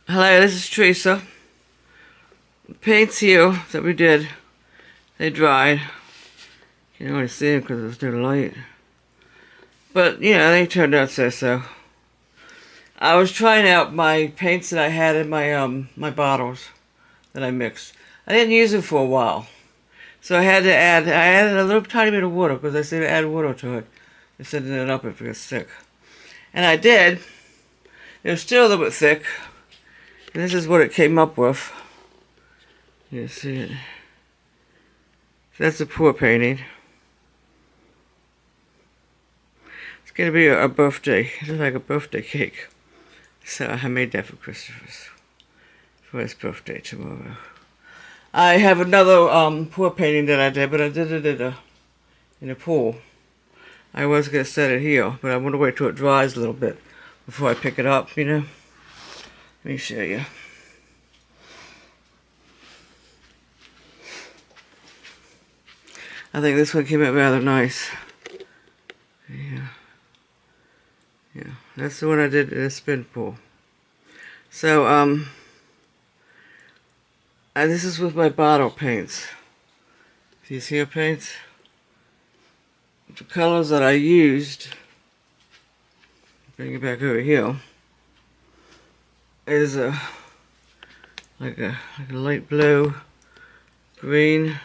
Hello, this is Teresa. The paints here that we did, they dried. You can't really see them because it's too light. But, they turned out so. I was trying out my paints that I had in my bottles that I mixed. I didn't use them for a while. So I added a little tiny bit of water because they say to add water to it. They're sending it up if it gets thick. And I did. It was still a little bit thick. And this is what it came up with. You see it. That's a pour painting. It's gonna be a birthday. It looks like a birthday cake. So I made that for Christopher's. For his birthday tomorrow. I have another pour painting that I did, but I did it in a pool. I was gonna set it here, but I want to wait till it dries a little bit before I pick it up, Let me show you. I think this one came out rather nice. Yeah, that's the one I did in a spin pool. So, this is with my bottle paints. These here paints. The colors that I used, bring it back over here, is like a light blue, green,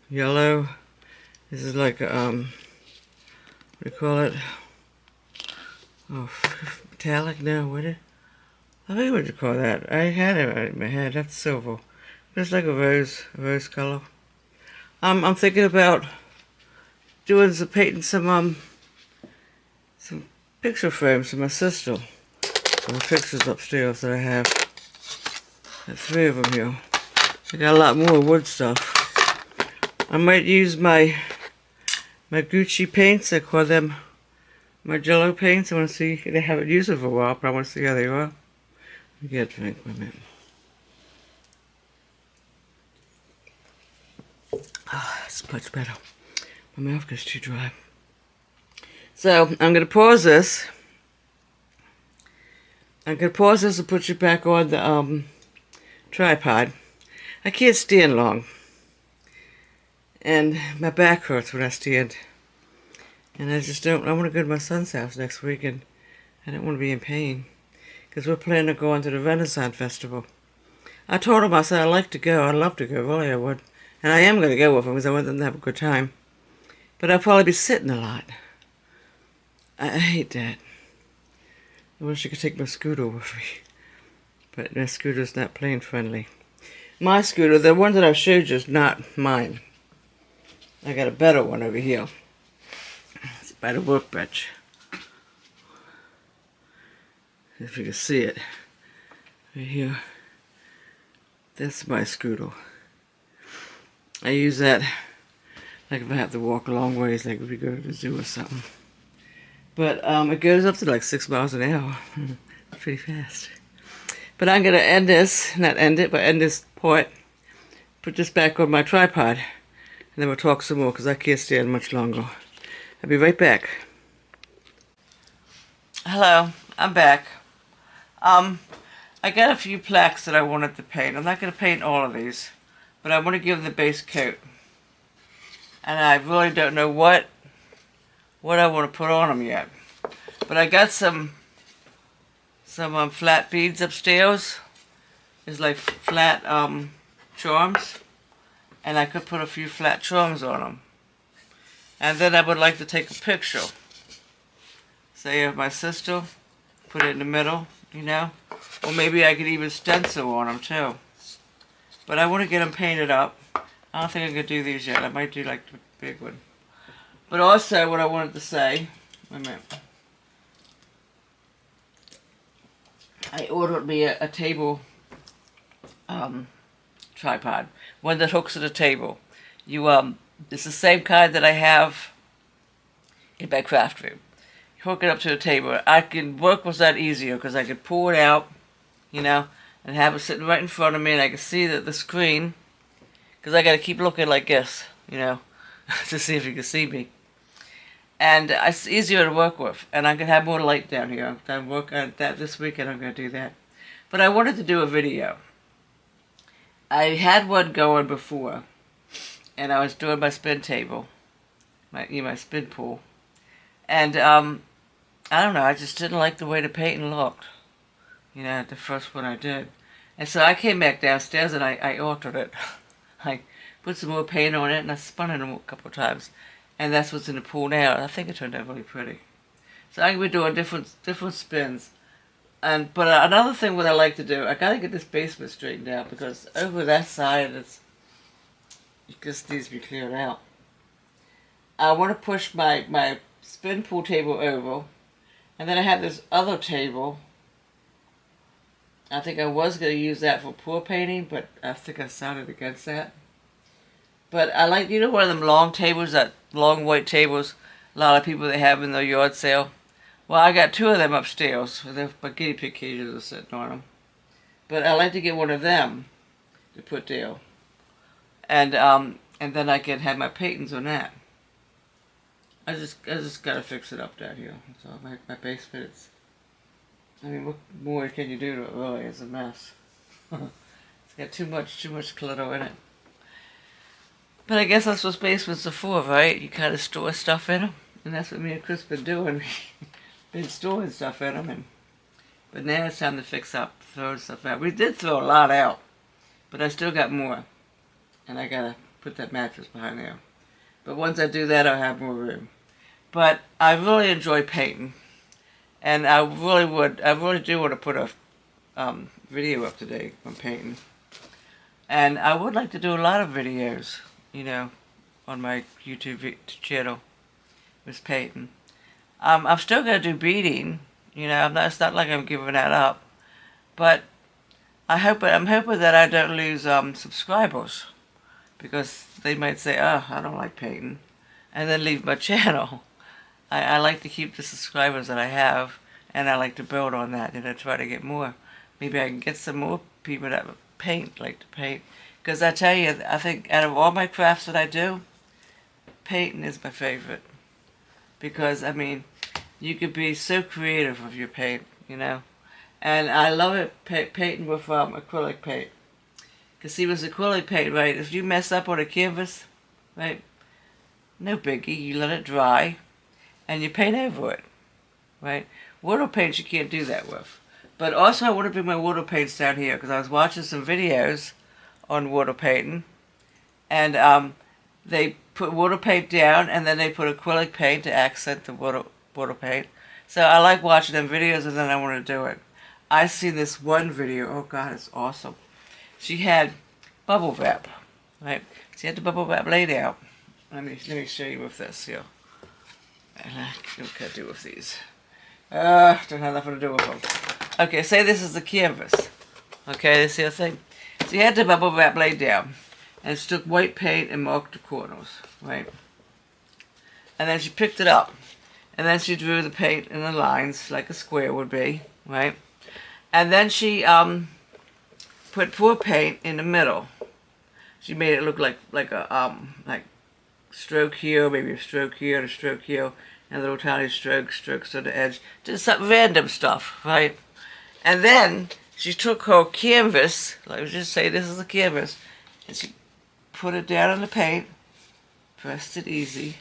yellow. This is like a, what do you call it? Oh, metallic? No, what it? I think what you call that. I had it right in my head. That's silver. Just like a rose color. I'm thinking about painting some picture frames for my sister. Some pictures upstairs that I have. There's 3 of them here. I got a lot more wood stuff. I might use my Gucci paints. I call them my Jello paints. I want to see. They haven't used them for a while, but I want to see how they are. Let me get a drink for a minute. Oh, that's much better. My mouth gets too dry. So I'm going to pause this. I'm going to pause this and put you back on the tripod. I can't stand long. And my back hurts when I stand. And I want to go to my son's house next week, and I don't want to be in pain. Because we're planning to go on to the Renaissance Festival. I told him, I said, I'd like to go. I'd love to go, really I would. And I am going to go with him because I want them to have a good time. But I'll probably be sitting a lot. I hate that. I wish I could take my scooter with me. But my scooter's not plane friendly. My scooter, the one that I showed you, is not mine. I got a better one over here. It's by the workbench. If you can see it. Right here. That's my scooter. I use that like if I have to walk a long ways, like if we go to the zoo or something. But it goes up to like 6 miles an hour. Pretty fast. But I'm going to end this, not end it, but end this part. Put this back on my tripod. And then we'll talk some more because I can't stand much longer. I'll be right back. Hello, I'm back. I got a few plaques that I wanted to paint. I'm not going to paint all of these, but I want to give them the base coat. And I really don't know what I want to put on them yet. But I got some flat beads upstairs. It's like flat charms. And I could put a few flat charms on them. And then I would like to take a picture. Say of my sister, put it in the middle, Or maybe I could even stencil on them too. But I want to get them painted up. I don't think I could do these yet. I might do like the big one. But also what I wanted to say, wait a minute. I ordered me a table tripod. One that hooks to the table. It's the same kind that I have in my craft room. You hook it up to the table. I can work with that easier because I can pull it out, and have it sitting right in front of me, and I can see the screen. Because I got to keep looking like this, to see if you can see me. and it's easier to work with, and I can have more light down here. I'm working on that this weekend. I'm going to do that. But I wanted to do a video. I had one going before, and I was doing my spin table, my spin pool, and I don't know. I just didn't like the way the painting looked. The first one I did, and so I came back downstairs and I altered it. I put some more paint on it, and I spun it a couple of times, and that's what's in the pool now. I think it turned out really pretty. So I'm gonna be doing different spins. But another thing what I like to do, I gotta get this basement straightened out because over that side it just needs to be cleared out. I want to push my spin pool table over, and then I have this other table. I think I was gonna use that for pour painting, but I think I decided against that. But I like, one of them long tables, that long white tables a lot of people they have in their yard sale. Well, I got two of them upstairs. My guinea pig cages are sitting on them. But I like to get one of them to put there. And then I can have my paintings on that. I just gotta fix it up down here. So my basement is, what more can you do to it really? It's a mess. It's got too much clutter in it. But I guess that's what basements are for, right? You kind of store stuff in them. And that's what me and Chris been doing. Been storing stuff in them. But now it's time to fix up, throwing stuff out. We did throw a lot out. But I still got more. And I gotta put that mattress behind there. But once I do that, I'll have more room. But I really enjoy painting. And I really do want to put a video up today on painting. And I would like to do a lot of videos, on my YouTube channel with painting. I'm still going to do beading, it's not like I'm giving that up. But I'm hoping that I don't lose subscribers. Because they might say, oh, I don't like painting. And then leave my channel. I like to keep the subscribers that I have. And I like to build on that, try to get more. Maybe I can get some more people that like to paint. Because I tell you, I think out of all my crafts that I do, painting is my favorite. Because, you could be so creative with your paint, And I love it painting with acrylic paint. Because see, with acrylic paint, right, if you mess up on a canvas, right, no biggie, you let it dry, and you paint over it, right? Water paints you can't do that with. But also I want to bring my water paints down here, because I was watching some videos on water painting, and they put water paint down, and then they put acrylic paint to accent the water paint. So I like watching them videos, and then I want to do it. I seen this one video, oh God, it's awesome. She had bubble wrap, right? She had the bubble wrap laid out. Let me show you with this here. And what can I do with these? Don't have nothing to do with them. Okay, say this is the canvas. Okay, this here thing. So you had the bubble wrap laid down. And she took white paint and marked the corners, right? And then she picked it up. And then she drew the paint in the lines like a square would be, right? And then she put pour paint in the middle. She made it look like a stroke here, maybe a stroke here, and a stroke here, and little tiny strokes on the edge. Just some random stuff, right? And then she took her canvas, let's just say this is a canvas, and she put it down on the paint, pressed it easy,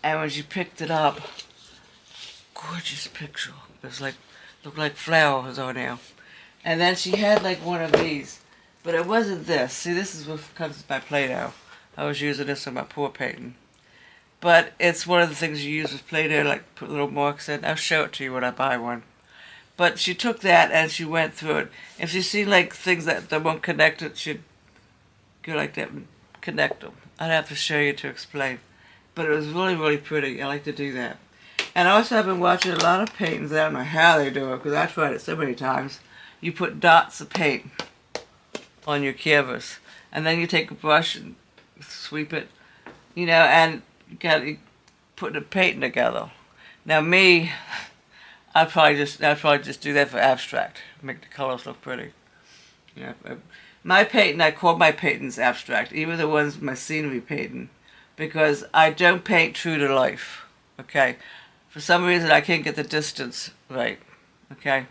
and when she picked it up, gorgeous picture. It was looked like flowers on there. And then she had like one of these, but it wasn't this. See, this is what comes with my Play-Doh. I was using this on my pour painting. But it's one of the things you use with Play-Doh, like put little marks in. I'll show it to you when I buy one. But she took that and she went through it. If she seen like things that won't connect it, she'd go like that and connect them. I'd have to show you to explain. But it was really, really pretty. I like to do that. And also I've been watching a lot of paintings. I don't know how they do it, because I've tried it so many times. You put dots of paint on your canvas. And then you take a brush and sweep it, and you got to put the paint together. Now me, I'd probably just do that for abstract, make the colors look pretty. My painting, I call my paintings abstract. Even the ones my scenery painting because I don't paint true to life. Okay, for some reason I can't get the distance right. Okay,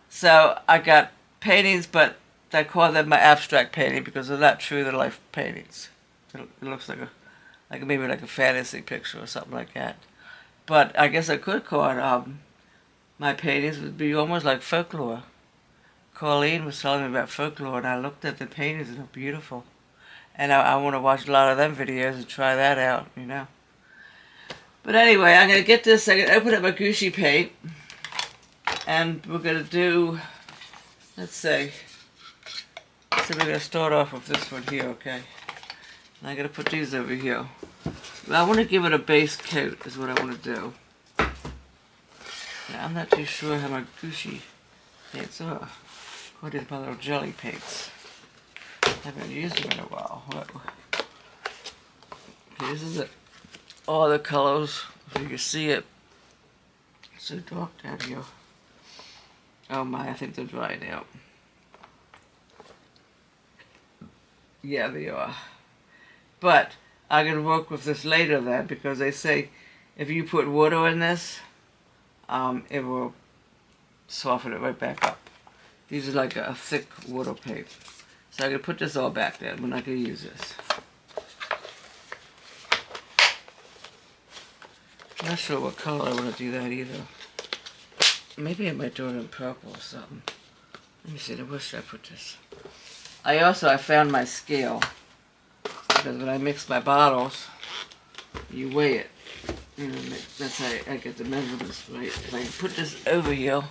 so I got paintings, but I call them my abstract painting because they're not true to life paintings. It looks like maybe like a fantasy picture or something like that. But I guess I could call it my paintings would be almost like folklore. Colleen was telling me about folklore, and I looked at the paintings and they're beautiful. And I want to watch a lot of them videos and try that out, you know. But anyway, I'm going to get this. I'm going to open up my Gucci paint. And we're going to do, let's see. So we're going to start off with this one here, okay? And I'm going to put these over here. I want to give it a base coat is what I want to do. Now, I'm not too sure how my Gucci paints are. What is my little jelly paints? I haven't used them in a while. Whoa. Okay, this is it. All the colors, if you can see it. It's so dark down here. Oh my, I think they're drying out. Yeah, they are. But I'm going to work with this later then, because they say if you put water in this, it will soften it right back up. These are like a thick water paint. So I'm going to put this all back then. We're not going to use this. I'm not sure what color I want to do that either. Maybe I might do it in purple or something. Let me see, where should I put this? I found my scale. Because when I mix my bottles, you weigh it. You know, that's how I get the measurements right. If I put this over here.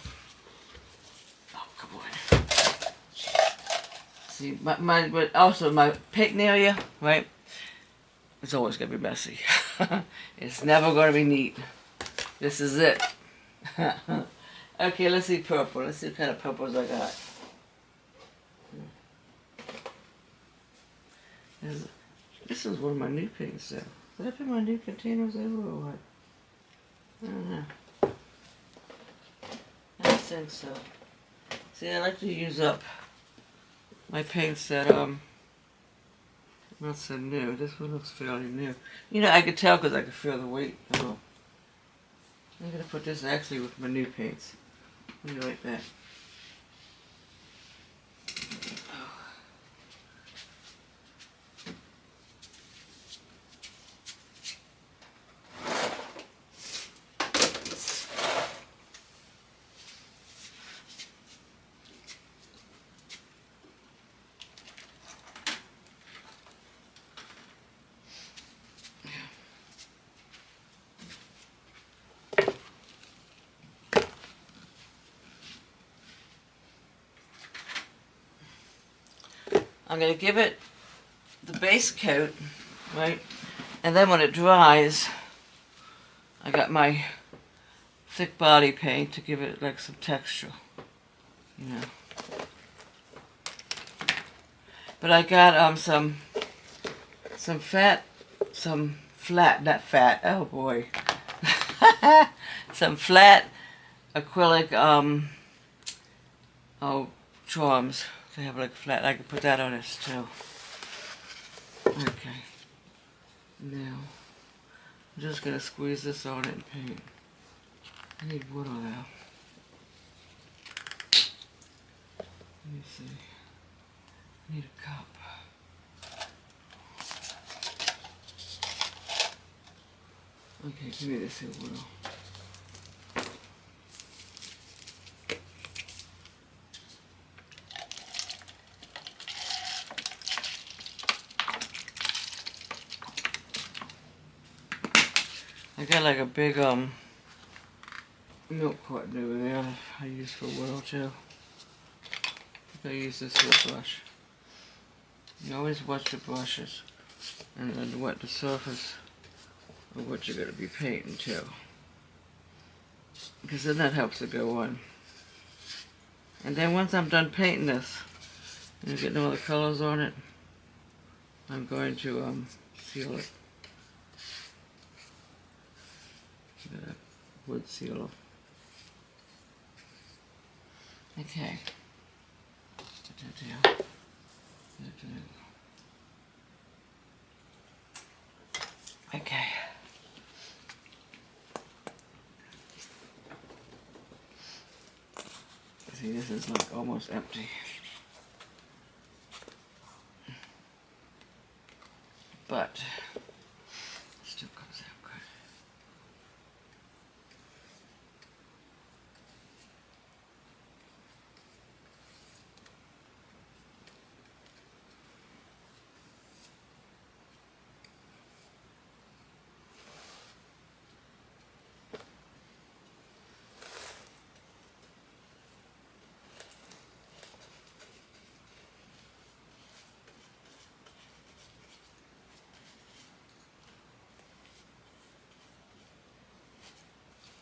Oh, come on. See, but also my paint area, right? It's always going to be messy. It's never going to be neat. This is it. Okay, let's see purple. Let's see what kind of purples I got. This is one of my new paints, though. Did I put my new containers over or what? I don't know. I don't think so. See, I like to use up my paints that, not so new. This one looks fairly new. You know, I could tell because I could feel the weight. Oh. I'm going to put this actually with my new paints. What do you like that? I'm going to give it the base coat, right? And then when it dries, I got my thick body paint to give it like some texture, you know. But I got some flat, not fat, oh boy. Some flat acrylic, charms. They have like flat, I can put that on this too. Okay. Now, I'm just gonna squeeze this on it and paint. I need water now. Let me see. I need a cup. Okay, give me this here water. I got like a big milk carton over there I use for water too. I use this little brush. You always watch the brushes and then wet the surface of what you're going to be painting too. Because then that helps it go on. And then once I'm done painting this, and getting all the colors on it, I'm going to seal it. Get a wood sealer. Okay. Okay. See, this is like almost empty. But still comes out good.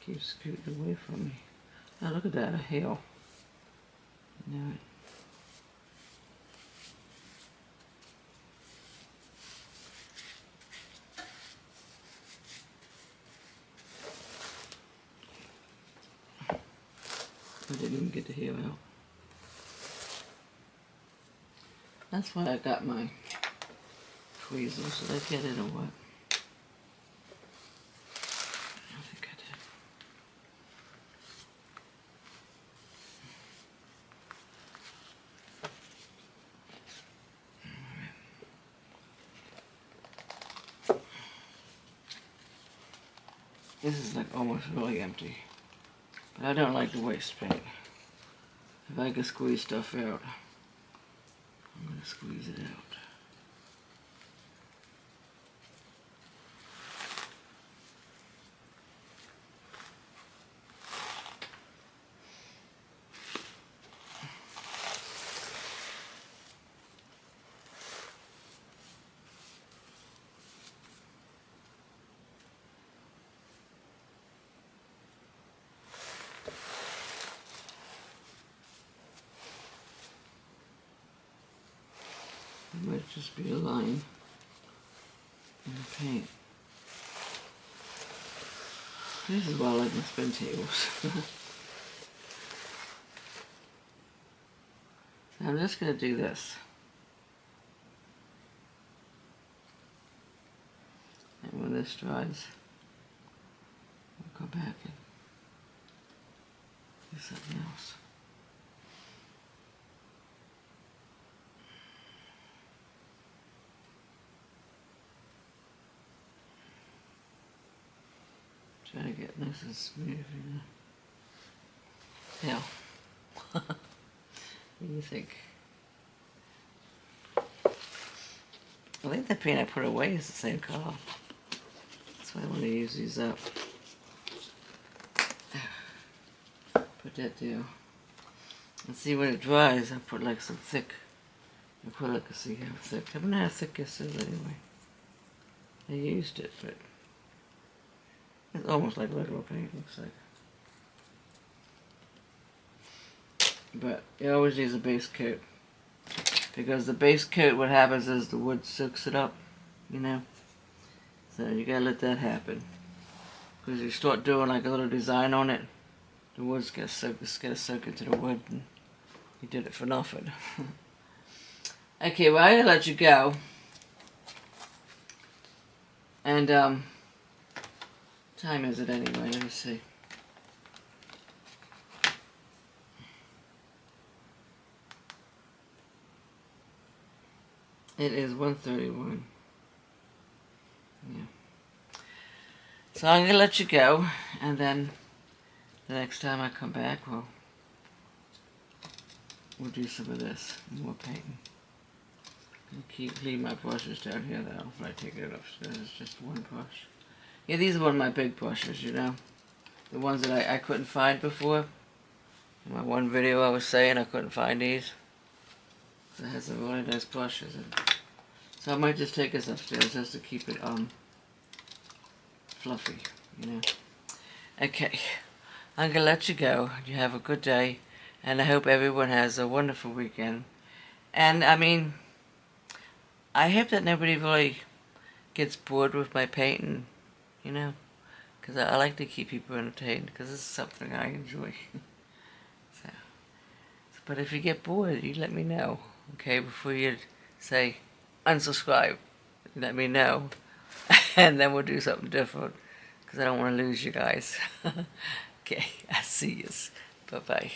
Keeps scooting away from me. Oh, look at that, a hail. I knew it. I didn't even get the hail out. That's why I got my tweezers. Did I get it or what? I don't think I did. This is like almost really empty. But I don't like to waste paint. If I can squeeze stuff out, I'm going to squeeze it out. It might just be a line in the paint. This is why I like my spin tables. I'm just going to do this. And when this dries, I'll go back and do something else. Try to get nice and smooth, you know. Yeah. What do you think? I think the paint I put away is the same color. That's why I want to use these up. Put that there. And see when it dries, I put like some thick. I put like see how thick. I don't know how thick this is anyway. I used it, but it's almost like regular paint, looks like. But you always use a base coat. Because the base coat, what happens is the wood soaks it up, you know. So you gotta let that happen. Because you start doing like a little design on it, the wood's gonna soak, it's gonna soak into the wood, and you did it for nothing. Okay, well I'm gonna let you go. And time is it anyway? Let me see. It is 1:31. Yeah. So I'm gonna let you go, and then the next time I come back, we'll do some of this, more painting. I'll leave my brushes down here though, if I take it upstairs. It's just one brush. Yeah, these are one of my big brushes, you know. The ones that I couldn't find before. In my one video I was saying I couldn't find these. It has some really nice brushes. So I might just take this upstairs just to keep it fluffy, you know. Okay, I'm gonna let you go. You have a good day, and I hope everyone has a wonderful weekend. And I mean, I hope that nobody really gets bored with my painting, you know, because I like to keep people entertained, because this is something I enjoy. So, but if you get bored, you let me know, okay, before you say unsubscribe. Let me know. and then we'll do something different because I don't want to lose you guys. Okay, I see you. Bye bye.